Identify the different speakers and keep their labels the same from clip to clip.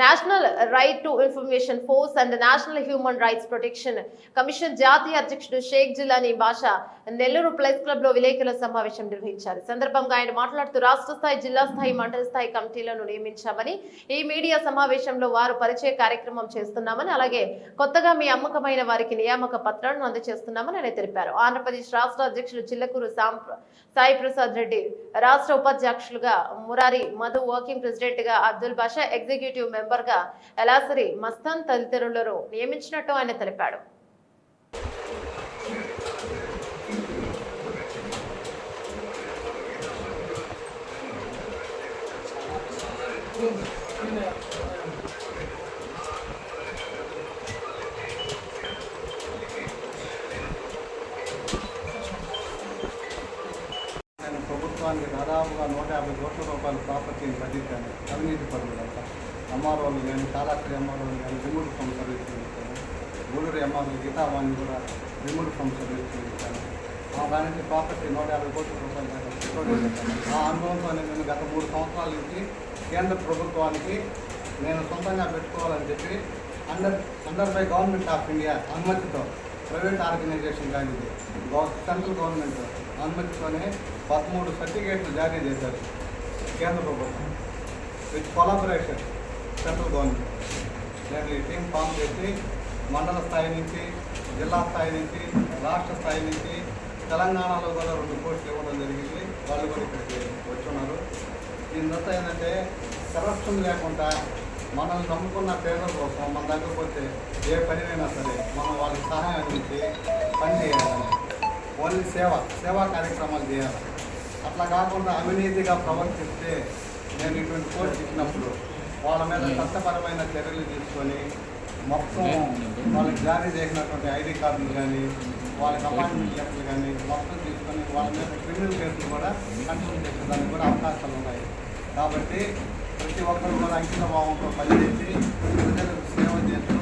Speaker 1: National right to information force and national human rights protection commission జాతీయ అధ్యక్షుడు షేక్ జిలానీ బాషా Nellore press club లో విలేకరుల సమావేశం నిర్వహించారు. సందర్భంగా ఆయన మాట్లాడుతూ రాష్ట్ర స్థాయి, జిల్లా స్థాయి, మండల స్థాయి కమిటీలను నియమించామని, ఈ మీడియా సమావేశంలో వారు పరిచయ కార్యక్రమం చేస్తున్నామని, అలాగే కొత్తగా మీ అమ్మకమైన వారికి నియామక పత్రాలను అందజేస్తున్నామని ఆయన తెలిపారు. ఆంధ్రప్రదేశ్ రాష్ట్ర అధ్యక్షుడు చిల్లకూరు సాయి ప్రసాద్ రెడ్డి, రాష్ట్ర ఉపాధ్యక్షులుగా మురారి మధు, వర్కింగ్ ప్రెసిడెంట్ గా అబ్దుల్ బాషా, ఎగ్జిక్యూటివ్ మెంబర్ గా ఎలాసరి మస్తాన్ తదితరులను నియమించినట్టు ఆయన తెలిపాడు.
Speaker 2: ప్రభుత్వానికి దాదాపుగా 150 కోట్ల రూపాయల ప్రాపర్టీని బడ్జెట్టాను. అవినీతి పరులంట ఎంఆర్ఓలు కానీ, కాలాశ్రీ ఎంఆర్ఓలు కానీ రిమూవ్ ఫ్రమ్ సర్వీస్ చేయించాను. గూడూరు ఎంఆర్ఓ గీతావాణి కూడా రిమూవ్ ఫ్రమ్ సర్వీస్ చేయించాను. దాని నుంచి ప్రాపర్టీ 150 కోట్ల రూపాయలు దాకా పెట్టుబడి పెట్టాను. ఆ అనుభవంతో నేను గత 3 సంవత్సరాల నుంచి కేంద్ర ప్రభుత్వానికి నేను సొంతంగా పెట్టుకోవాలని చెప్పి under by government of India అనుమతితో, ప్రైవేట్ ఆర్గనైజేషన్ కానీ సెంట్రల్ గవర్నమెంట్ అనుమతితోనే 13 సర్టిఫికేట్లు జారీ చేశారు కేంద్ర ప్రభుత్వం విత్ కొలాబరేషన్ సెంట్రల్ గవర్నమెంట్. నేను ఈ టీం ఫామ్ చేసి మండల స్థాయి నుంచి, జిల్లా స్థాయి నుంచి, రాష్ట్ర స్థాయి నుంచి, తెలంగాణలో కూడా 2 పోస్టులు ఇవ్వడం జరిగింది. వాళ్ళు కూడా ఇక్కడికి వచ్చున్నారు. దీనితో ఏంటంటే కరప్షన్ లేకుండా మనల్ని నమ్ముకున్న పేదల కోసం మన దగ్గరకు వచ్చే ఏ పనినైనా సరే మనం వాళ్ళకి సహాయం అందించి పని చేయాలని, ఓన్లీ సేవా కార్యక్రమాలు చేయాలి. అట్లా కాకుండా అవినీతిగా ప్రవర్తిస్తే నేను ఇటువంటి పోస్ట్ ఇచ్చినప్పుడు వాళ్ళ మీద చట్టపరమైన చర్యలు తీసుకొని మొత్తం వాళ్ళకి జారీ చేసినటువంటి ఐడి కార్డులు కానీ, వాళ్ళకి అపాయింట్మెంట్ లెటర్లు కానీ మొత్తం తీసుకొని వాళ్ళ మీద క్రిమినల్ కేసులు కూడా కంటిన్యూ చేసేదానికి కూడా అవకాశాలు ఉన్నాయి. కాబట్టి ప్రతి ఒక్కరు కూడా అంకిత భావంతో పనిచేసి ప్రజలకు సేవ చేస్తూ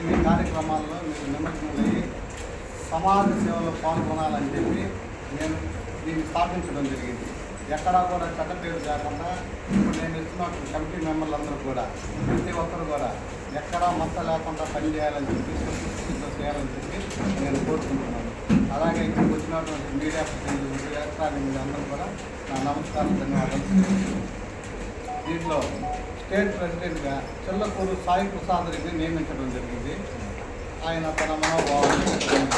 Speaker 2: మీ కార్యక్రమాల్లో మీరు నిమగ్నమయ్యి సమాజ సేవలో పాల్గొనాలని చెప్పి నేను దీన్ని స్థాపించడం జరిగింది. ఎక్కడా కూడా చెడ్డ పేరు కాకుండా ఇప్పుడు నేను ఇస్తున్న కమిటీ మెంబర్లందరూ కూడా ప్రతి ఒక్కరు కూడా ఎక్కడా మచ్చ లేకుండా పనిచేయాలని చెప్పి సంతృప్తితో చేయాలని చెప్పి నేను కోరుకుంటున్నాను. అలాగే ఇక్కడికి వచ్చినటువంటి మీడియా ప్రతినిధులు, ఎలక్ట్రానిక్ మీడియా అందరూ కూడా నా నమస్కారం, ధన్యవాదాలు. దీంట్లో స్టేట్ ప్రెసిడెంట్గా చిల్లకూరు సాయి ప్రసాద్ రెడ్డిని నియమించడం జరిగింది. ఆయన తన మనోభావాన్ని
Speaker 3: కూర్చోండి.